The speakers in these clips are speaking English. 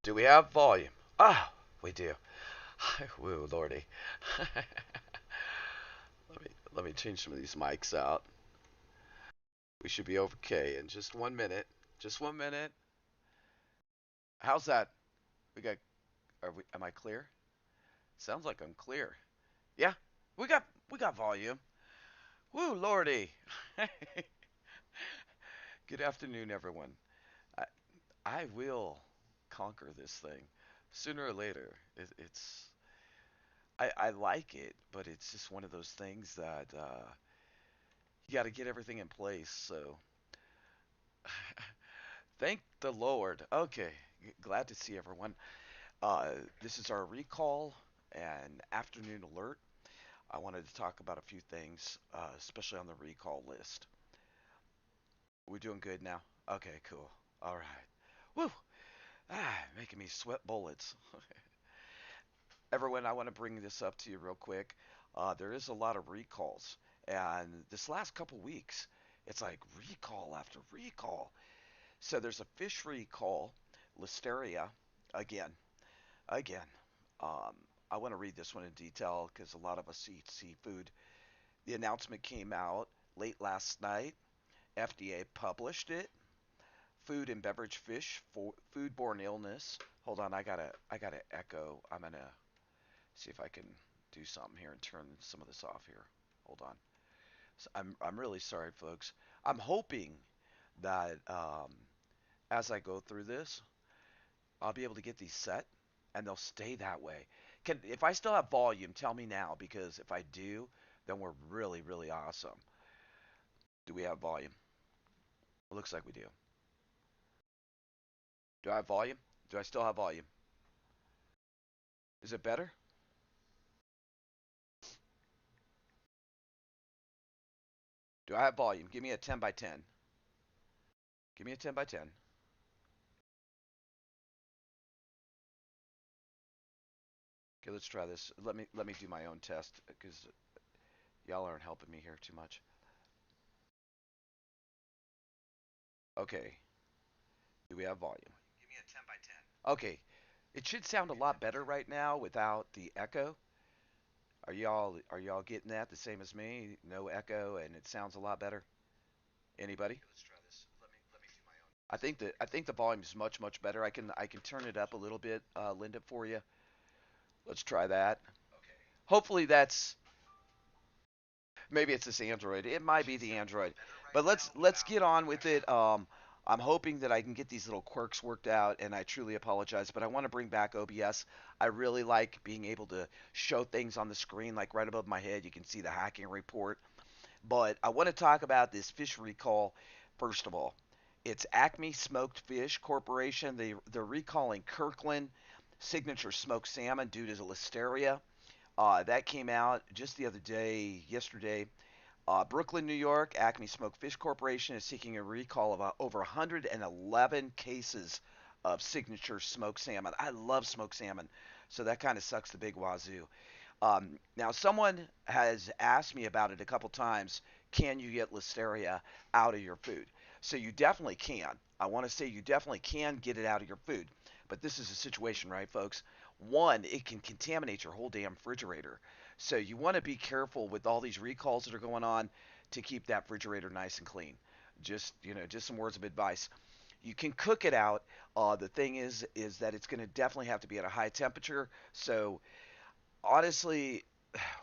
Do we have volume? Ah, we do. Woo, lordy. let me change some of these mics out. We should be okay in just 1 minute. Just 1 minute. How's that? We got. Are we? Am I clear? Sounds like I'm clear. Yeah, we got volume. Woo, lordy. Good afternoon, everyone. I I will conquer this thing sooner or later. It's I like it, but it's just one of those things that you got to get everything in place. So thank the Lord. Okay, glad to see everyone. Uh, this is our recall and afternoon alert. I wanted to talk about a few things, especially on the recall list. We're doing good now. Okay, cool. All right. Woo! Making me sweat bullets. Everyone, I want to bring this up to you real quick. There is a lot of recalls, and this last couple weeks, it's like recall after recall. So there's a fish recall, Listeria, again, again. Um, I want to read this one in detail because a lot of us eat seafood. The announcement came out late last night. FDA published it. Food and beverage fish for foodborne illness. Hold on, I gotta echo. I'm gonna see if I can do something here and turn some of this off here. Hold on. So I'm really sorry, folks. I'm hoping that as I go through this, I'll be able to get these set and they'll stay that way. Can if I still have volume, tell me now because if I do, then we're really awesome. Do we have volume? It looks like we do. Do I have volume? Do I still have volume? Is it better? Do I have volume? Give me a 10 by 10. Give me a 10 by 10. Okay, let's try this. Let me do my own test because y'all aren't helping me here too much. Okay, do we have volume? Give me a 10 by 10. Okay, it should sound a lot better right now without the echo. Are y'all getting that the same as me? No echo and it sounds a lot better. Anybody? Okay, let's try this. Let me do my own. I think the volume is much better. I can turn it up a little bit, Linda, for you. Let's try that. Okay. Hopefully that's maybe it's this Android. It might be the Android. But let's get on with it. I'm hoping that I can get these little quirks worked out, and I truly apologize, but I want to bring back OBS. I really like being able to show things on the screen, like right above my head. You can see the hacking report. But I want to talk about this fish recall. First of all, it's Acme Smoked Fish Corporation. They're recalling Kirkland signature smoked salmon due to listeria. That came out just the other day, yesterday. Brooklyn, New York, Acme Smoked Fish Corporation is seeking a recall of over 111 cases of signature smoked salmon. I love smoked salmon, so that kind of sucks the big wazoo. Now, someone has asked me about it a couple times. Can you get listeria out of your food? So you definitely can. I want to say you definitely can get it out of your food. But this is a situation, right, folks? One, it can contaminate your whole damn refrigerator. So you want to be careful with all these recalls that are going on to keep that refrigerator nice and clean. Just some words of advice. You can cook it out. The thing is that it's going to definitely have to be at a high temperature. So honestly,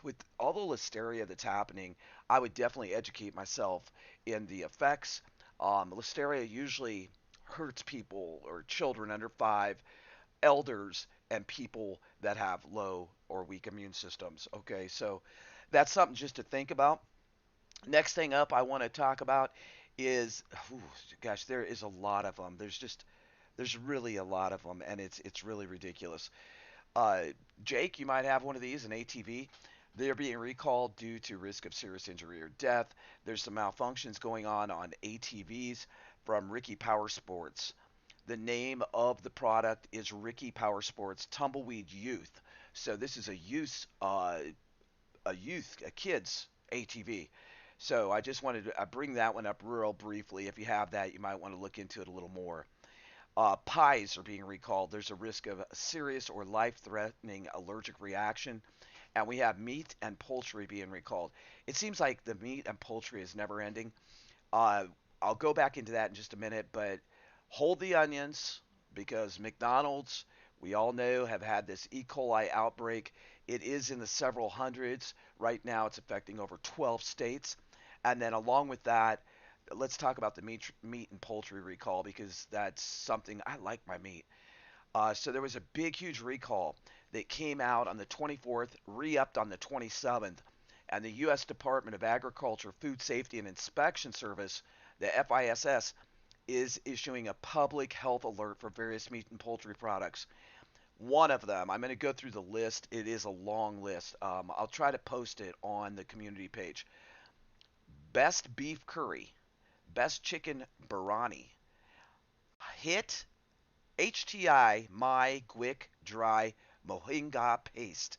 with all the listeria that's happening, I would definitely educate myself in the effects. Listeria usually hurts people or children under 5, elders, and people that have low or weak immune systems. Okay, so that's something just to think about. Next thing up, I want to talk about is, ooh, gosh, there is a lot of them. There's really a lot of them, and it's really ridiculous. Uh, Jake, you might have one of these, an ATV. They're being recalled due to risk of serious injury or death. There's some malfunctions going on ATVs from Ricky Power Sports. The name of the product is Ricky Power Sports Tumbleweed Youth. So this is a kids ATV. So I just wanted to bring that one up real briefly. If you have that, you might want to look into it a little more. Pies are being recalled. There's a risk of a serious or life-threatening allergic reaction. And we have meat and poultry being recalled. It seems like the meat and poultry is never ending. Uh, I'll go back into that in just a minute, but hold the onions because McDonald's, we all know, have had this E. coli outbreak. It is in the several hundreds. Right now, it's affecting over 12 states. And then, along with that, let's talk about the meat and poultry recall because that's something I like my meat. So there was a big, huge recall that came out on the 24th, re-upped on the 27th, and the U.S. Department of Agriculture, Food Safety and Inspection Service, the FISS, is issuing a public health alert for various meat and poultry products. One of them, I'm going to go through the list. It is a long list. I'll try to post it on the community page. Best beef curry, best chicken biryani, hit HTI my quick dry mohinga paste.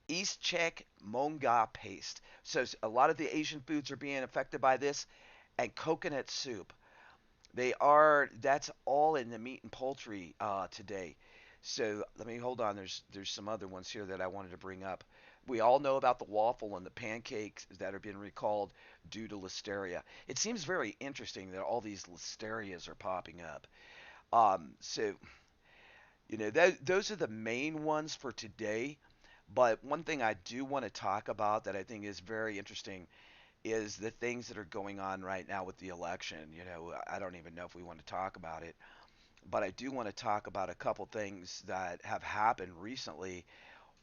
East Czech monga paste. So a lot of the Asian foods are being affected by this, and coconut soup. That's all in the meat and poultry today. So let me hold on. There's some other ones here that I wanted to bring up. We all know about the waffle and the pancakes that are being recalled due to listeria. It seems very interesting that all these listerias are popping up. So those are the main ones for today. But one thing I do want to talk about that I think is very interesting is the things that are going on right now with the election. I don't even know if we want to talk about it, but I do want to talk about a couple things that have happened recently.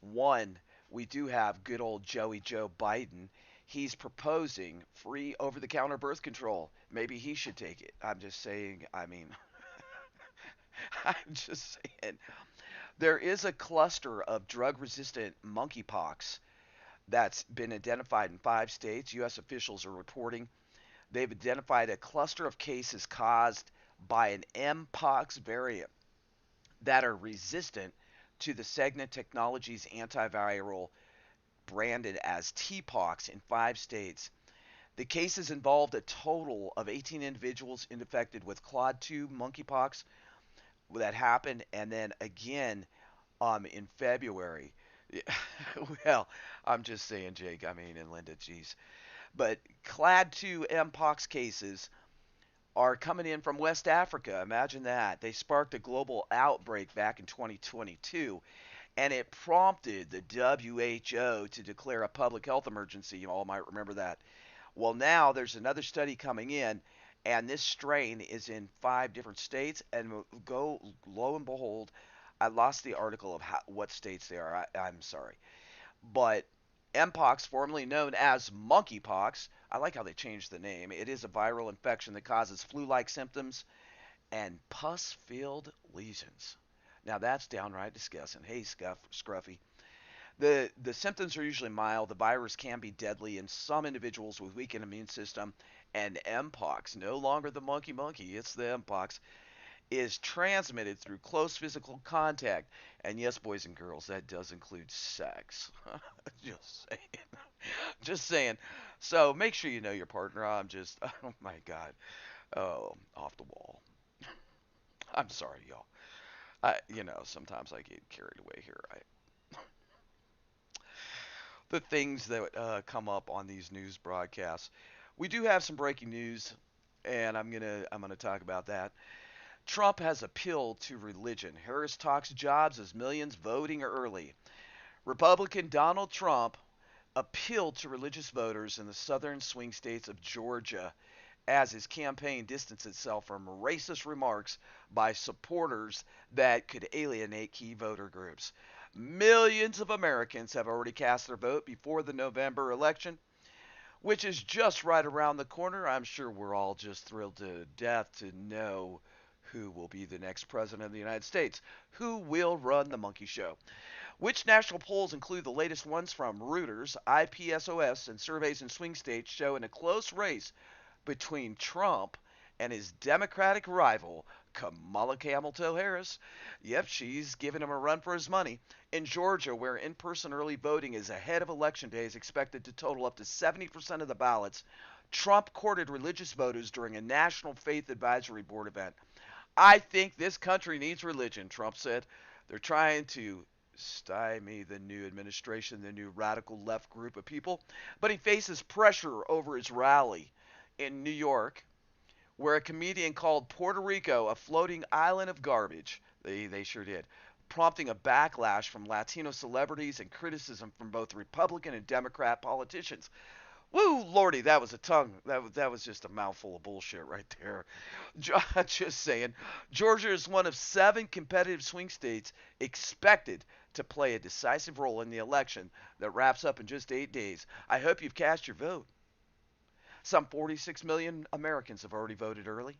One, we do have good old Joey Joe Biden. He's proposing free over the counter birth control. Maybe he should take it. I'm just saying, I mean, I'm just saying. There is a cluster of drug resistant monkeypox that's been identified in 5 states. U.S. officials are reporting they've identified a cluster of cases caused by an Mpox variant that are resistant to the Cigna Technologies antiviral branded as TPOX in 5 states. The cases involved a total of 18 individuals infected with Clade 2 monkeypox that happened, and then again in February. Well, I'm just saying, Jake. I mean, and Linda, geez. But Clad 2 Mpox cases are coming in from West Africa. Imagine that. They sparked a global outbreak back in 2022, and it prompted the WHO to declare a public health emergency. You all might remember that. Well, now there's another study coming in, and this strain is in 5 different states. And go lo and behold, I lost the article of what states they are. I'm sorry, but Mpox, formerly known as monkeypox, I like how they changed the name. It is a viral infection that causes flu-like symptoms and pus-filled lesions. Now that's downright disgusting. Hey, Scruffy. The symptoms are usually mild. The virus can be deadly in some individuals with weakened immune system. And Mpox, no longer the monkey, it's the Mpox, is transmitted through close physical contact. And yes, boys and girls, that does include sex. Just saying. Just saying. So make sure you know your partner. I'm just, oh my God. Oh, off the wall. I'm sorry, y'all. Sometimes I get carried away here. The things that come up on these news broadcasts. We do have some breaking news, and I'm gonna talk about that. Trump has appealed to religion. Harris talks jobs as millions voting early. Republican Donald Trump appealed to religious voters in the southern swing states of Georgia as his campaign distanced itself from racist remarks by supporters that could alienate key voter groups. Millions of Americans have already cast their vote before the November election, which is just right around the corner. I'm sure we're all just thrilled to death to know who will be the next president of the United States, who will run the monkey show. Which national polls include the latest ones from Reuters, IPSOS, and surveys in swing states show in a close race between Trump and his Democratic rival, Kamala Hamilton-Harris. Yep, she's giving him a run for his money. In Georgia, where in-person early voting is ahead of Election Day, is expected to total up to 70% of the ballots, Trump courted religious voters during a National Faith Advisory Board event. I think this country needs religion, Trump said. They're trying to stymie the new administration, the new radical left group of people. But he faces pressure over his rally in New York, where a comedian called Puerto Rico a floating island of garbage. They sure did. Prompting a backlash from Latino celebrities and criticism from both Republican and Democrat politicians. Woo, lordy, that was a tongue. That was just a mouthful of bullshit right there. Just saying. Georgia is one of 7 competitive swing states expected to play a decisive role in the election that wraps up in just 8 days. I hope you've cast your vote. Some 46 million Americans have already voted early,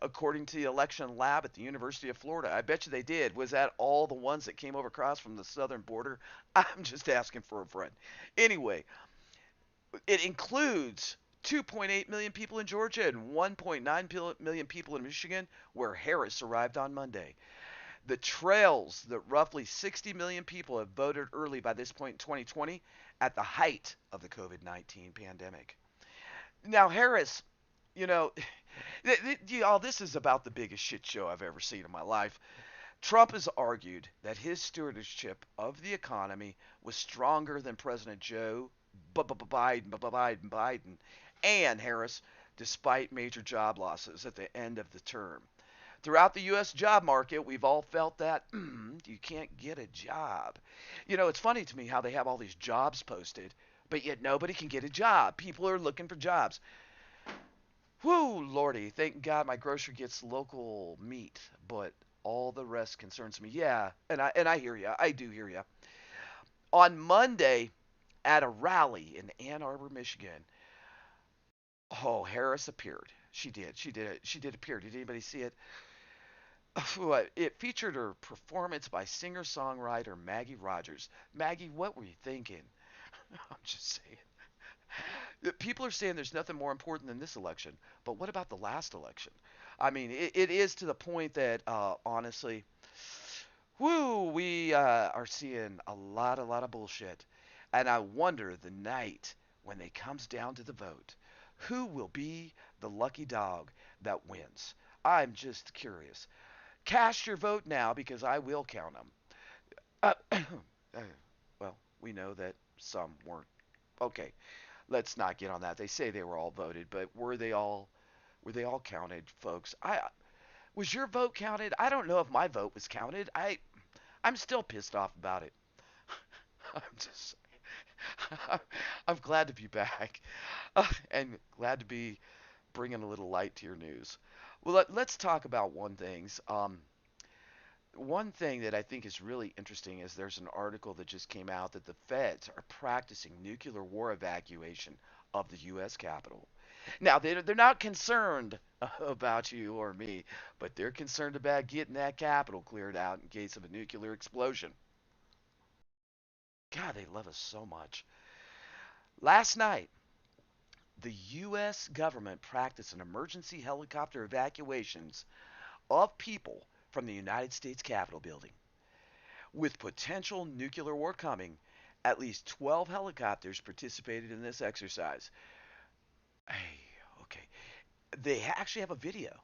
according to the election lab at the University of Florida. I bet you they did. Was that all the ones that came over across from the southern border? I'm just asking for a friend. Anyway, it includes 2.8 million people in Georgia and 1.9 million people in Michigan, where Harris arrived on Monday. The trails that roughly 60 million people have voted early by this point in 2020 at the height of the COVID 19 pandemic. Now, Harris, you know, y'all, this is about the biggest shit show I've ever seen in my life. Trump has argued that his stewardship of the economy was stronger than President Joe Biden and Harris, despite major job losses at the end of the term. Throughout the U.S. job market, we've all felt that you can't get a job. You know, it's funny to me how they have all these jobs posted, but yet nobody can get a job. People are looking for jobs. Whoo, lordy, thank God my grocer gets local meat, but all the rest concerns me. Yeah, and I hear you. I do hear you. On Monday, at a rally in Ann Arbor, Michigan, oh, Harris appeared. She did. She did. She did appear. Did anybody see it? It featured her performance by singer-songwriter Maggie Rogers. Maggie, what were you thinking? I'm just saying. People are saying there's nothing more important than this election, but what about the last election? I mean, it is to the point that honestly, whoo, we are seeing a lot of bullshit, and I wonder the night when it comes down to the vote, who will be the lucky dog that wins? I'm just curious. Cast your vote now because I will count them. Uh, well, we know that some weren't. Okay, let's not get on that. They say they were all voted, but were they all counted, folks? I Was your vote counted? I don't know if my vote was counted. I'm still pissed off about it. I'm just I'm glad to be back, and glad to be bringing a little light to your news. Well, let's talk about one thing that I think is really interesting is there's an article that just came out that the feds are practicing nuclear war evacuation of the U.S. Capitol. Now, they're not concerned about you or me, but they're concerned about getting that Capitol cleared out in case of a nuclear explosion. God, they love us so much. Last night, the U.S. government practiced an emergency helicopter evacuations of people from the United States Capitol building. With potential nuclear war coming, at least 12 helicopters participated in this exercise. Hey, okay. They actually have a video,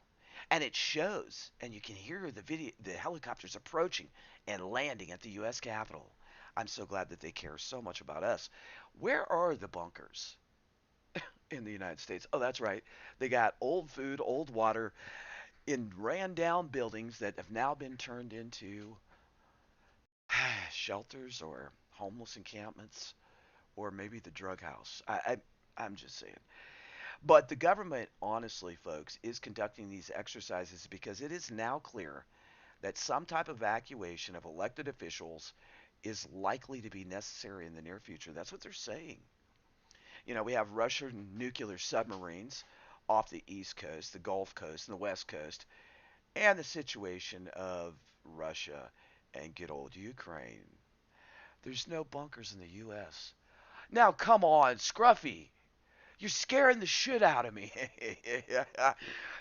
and it shows, and you can hear the helicopters approaching and landing at the U.S. Capitol. I'm so glad that they care so much about us. Where are the bunkers in the United States? Oh, that's right. They got old food, old water in ran down buildings that have now been turned into shelters or homeless encampments or maybe the drug house. I'm just saying. But the government, honestly, folks, is conducting these exercises because it is now clear that some type of evacuation of elected officials is likely to be necessary in the near future. That's what they're saying. You know, we have Russian nuclear submarines off the East Coast, the Gulf Coast, and the West Coast, and the situation of Russia and good old Ukraine. There's no bunkers in the U.S. Now, come on, Scruffy. You're scaring the shit out of me.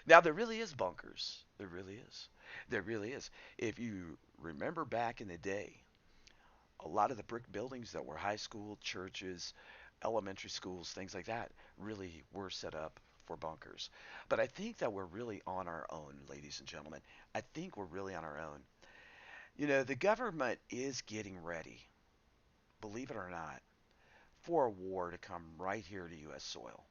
Now, there really is bunkers. There really is. There really is. If you remember back in the day, a lot of the brick buildings that were high school, churches, elementary schools, things like that, really were set up for bunkers. But I think that we're really on our own, ladies and gentlemen. I think we're really on our own. The government is getting ready, believe it or not, for a war to come right here to U.S. soil.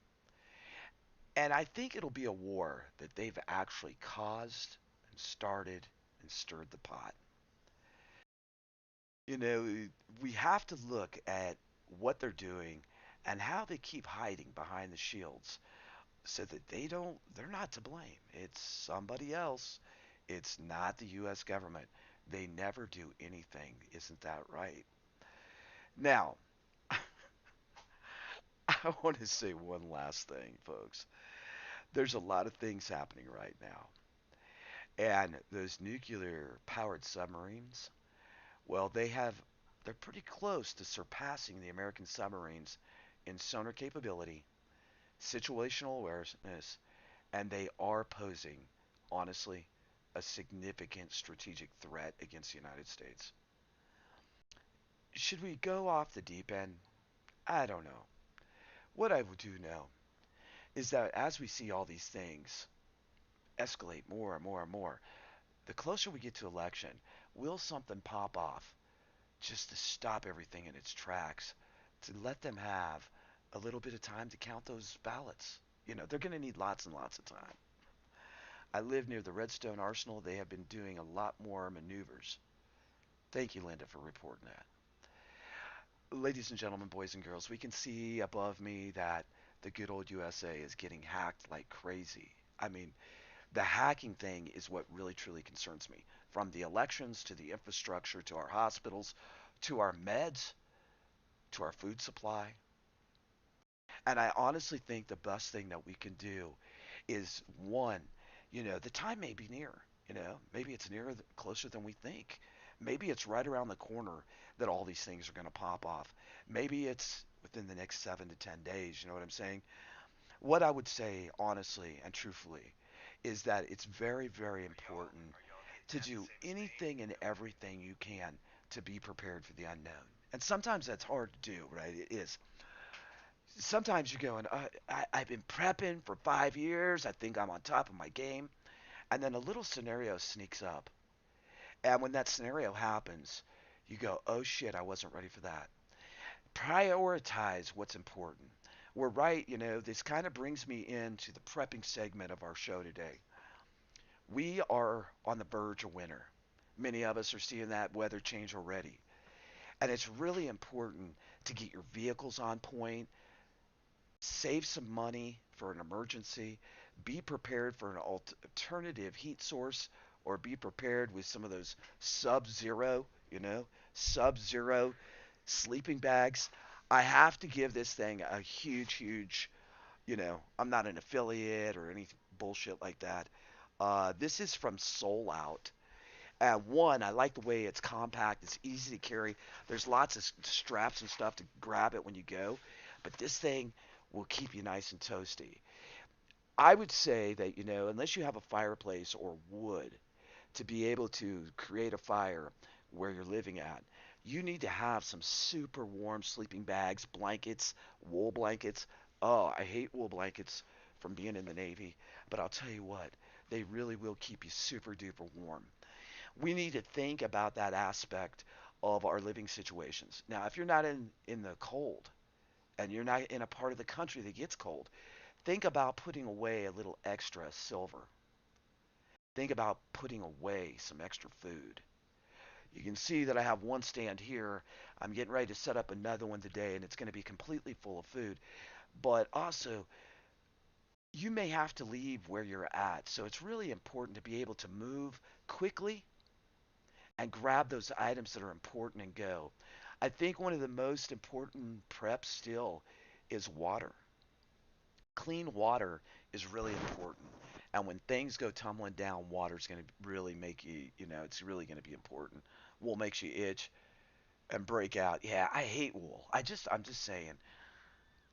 And I think it'll be a war that they've actually caused and started and stirred the pot. You know, we have to look at what they're doing and how they keep hiding behind the shields so that they're not to blame. It's somebody else. It's not the U.S. government. They never do anything. Isn't that right? Now, I want to say one last thing, folks. There's a lot of things happening right now. And those nuclear powered submarines, well, they're pretty close to surpassing the American submarines in sonar capability, situational awareness, and they are posing, honestly, a significant strategic threat against the United States. Should we go off the deep end? I don't know. What I do know is that as we see all these things escalate more and more and more, the closer we get to election, will something pop off just to stop everything in its tracks, to let them have a little bit of time to count those ballots? They're going to need lots and lots of time. I live near the Redstone Arsenal. They have been doing a lot more maneuvers. Thank you, Linda, for reporting that. Ladies and gentlemen, boys and girls, we can see above me that the good old USA is getting hacked like crazy. I mean, the hacking thing is what really truly concerns me. From the elections to the infrastructure to our hospitals to our meds to our food supply. And I honestly think the best thing that we can do is one, the time may be near. Maybe it's nearer, closer than we think. Maybe it's right around the corner that all these things are going to pop off. Maybe it's within the next 7 to 10 days. You know what I'm saying? What I would say, honestly and truthfully, is that it's very, very important to do anything and everything you can to be prepared for the unknown. And sometimes that's hard to do, right? It is. Sometimes you're going, I've been prepping for 5 years. I think I'm on top of my game. And then a little scenario sneaks up. And when that scenario happens, you go, oh shit, I wasn't ready for that. Prioritize what's important. We're right, this kind of brings me into the prepping segment of our show today. We are on the verge of winter. Many of us are seeing that weather change already. And it's really important to get your vehicles on point, save some money for an emergency, be prepared for an alternative heat source, or be prepared with some of those sub-zero, sub-zero sleeping bags. I have to give this thing a huge, huge, I'm not an affiliate or any bullshit like that. This is from Soul Out. One, I like the way it's compact. It's easy to carry. There's lots of straps and stuff to grab it when you go. But this thing will keep you nice and toasty. I would say that, unless you have a fireplace or wood to be able to create a fire where you're living at, you need to have some super warm sleeping bags, blankets, wool blankets. Oh, I hate wool blankets from being in the Navy, but I'll tell you what, they really will keep you super duper warm. We need to think about that aspect of our living situations. Now, if you're not in the cold and you're not in a part of the country that gets cold, think about putting away a little extra silver. Think about putting away some extra food. You can see that I have one stand here. I'm getting ready to set up another one today, and it's going to be completely full of food. But also, you may have to leave where you're at. So it's really important to be able to move quickly and grab those items that are important and go. I think one of the most important preps still is water. Clean water is really important. And when things go tumbling down, water's going to really make you, it's really going to be important. Wool makes you itch and break out. Yeah, I hate wool. I'm just saying.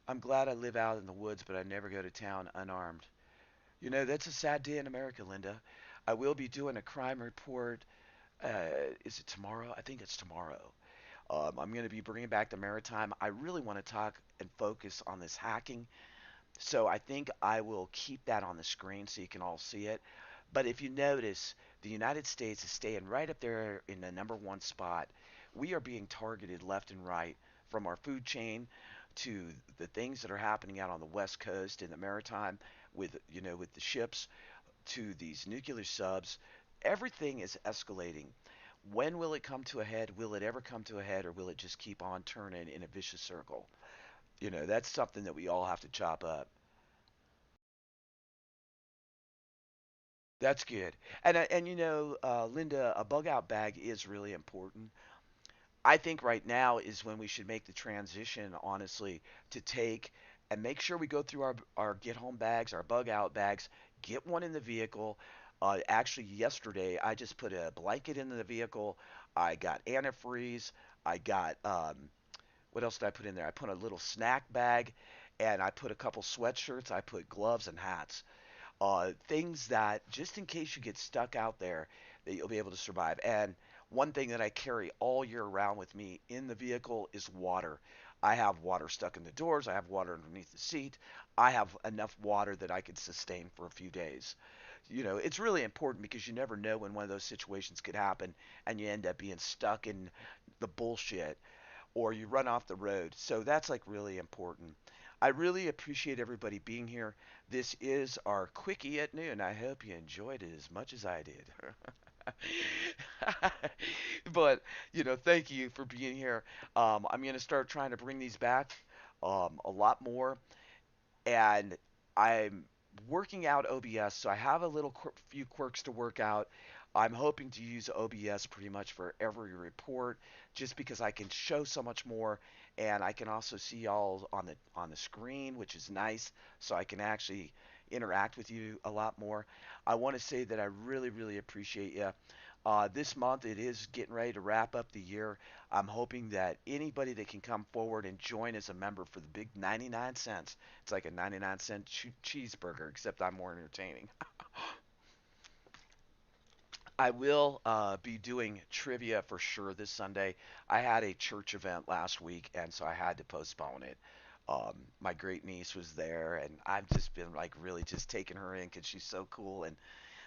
I'm glad I live out in the woods, but I never go to town unarmed. That's a sad day in America, Linda. I will be doing a crime report. Is it tomorrow? I think it's tomorrow. I'm going to be bringing back the maritime. I really want to talk and focus on this hacking. So I think I will keep that on the screen so you can all see it. But if you notice, the United States is staying right up there in the number one spot. We are being targeted left and right, from our food chain to the things that are happening out on the West Coast in the maritime with, with the ships, to these nuclear subs. Everything is escalating. When will it come to a head? Will it ever come to a head, or will it just keep on turning in a vicious circle? That's something that we all have to chop up. That's good. And Linda, a bug out bag is really important. I think right now is when we should make the transition, honestly, to take and make sure we go through our get home bags, our bug out bags, get one in the vehicle. Actually, yesterday I just put a blanket in the vehicle. I got antifreeze. I got what else did I put in there? I put a little snack bag, and I put a couple sweatshirts. I put gloves and hats. Things that just in case you get stuck out there, that you'll be able to survive. And one thing that I carry all year round with me in the vehicle is water. I have water stuck in the doors. I have water underneath the seat. I have enough water that I could sustain for a few days. It's really important because you never know when one of those situations could happen and you end up being stuck in the bullshit or you run off the road. So that's like really important. I really appreciate everybody being here. This is our quickie at noon. I hope you enjoyed it as much as I did. But, thank you for being here. I'm going to start trying to bring these back a lot more, and I'm working out OBS, so I have a few quirks to work out. I'm hoping to use OBS pretty much for every report, just because I can show so much more, and I can also see y'all on the screen, which is nice, so I can actually interact with you a lot more. I want to say that I really, really appreciate you. This month it is getting ready to wrap up the year. I'm hoping that anybody that can come forward and join as a member for the big 99 cents. It's like a 99-cent cheeseburger, except I'm more entertaining. I will be doing trivia for sure this Sunday. I had a church event last week, and so I had to postpone it. My great niece was there, and I've just been like really just taking her in because she's so cool, and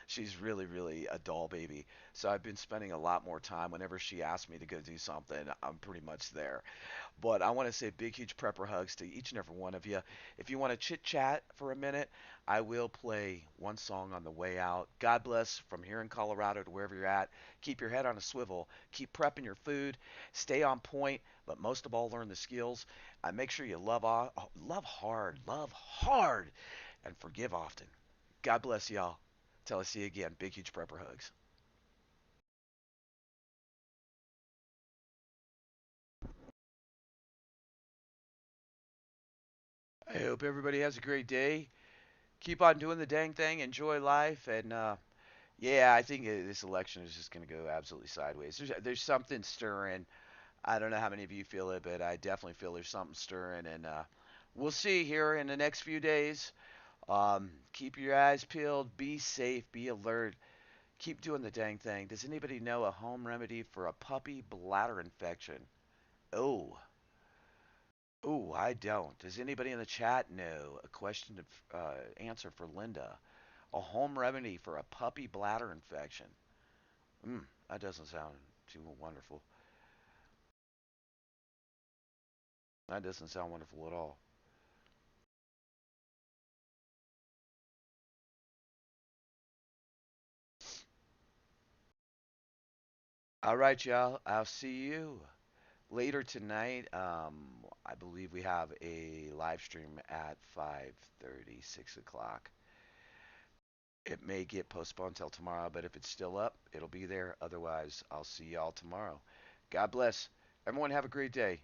she's really, really a doll baby. So I've been spending a lot more time. Whenever she asks me to go do something, I'm pretty much there. But I want to say big, huge prepper hugs to each and every one of you. If you want to chit chat for a minute, I will play one song on the way out. God bless from here in Colorado to wherever you're at. Keep your head on a swivel. Keep prepping your food. Stay on point, but most of all, learn the skills. Make sure you love hard, and forgive often. God bless y'all. Till I see you again. Big, huge prepper hugs. I hope everybody has a great day. Keep on doing the dang thing. Enjoy life. And yeah, I think this election is just going to go absolutely sideways. There's something stirring. I don't know how many of you feel it, but I definitely feel there's something stirring. And we'll see here in the next few days. Keep your eyes peeled. Be safe. Be alert. Keep doing the dang thing. Does anybody know a home remedy for a puppy bladder infection? Oh, oh, I don't. Does anybody in the chat know a question to answer for Linda? A home remedy for a puppy bladder infection. That doesn't sound too wonderful. That doesn't sound wonderful at all. All right, y'all. I'll see you later tonight. I believe we have a live stream at 5:30, 6 o'clock. It may get postponed till tomorrow, but if it's still up, it'll be there. Otherwise, I'll see y'all tomorrow. God bless. Everyone have a great day.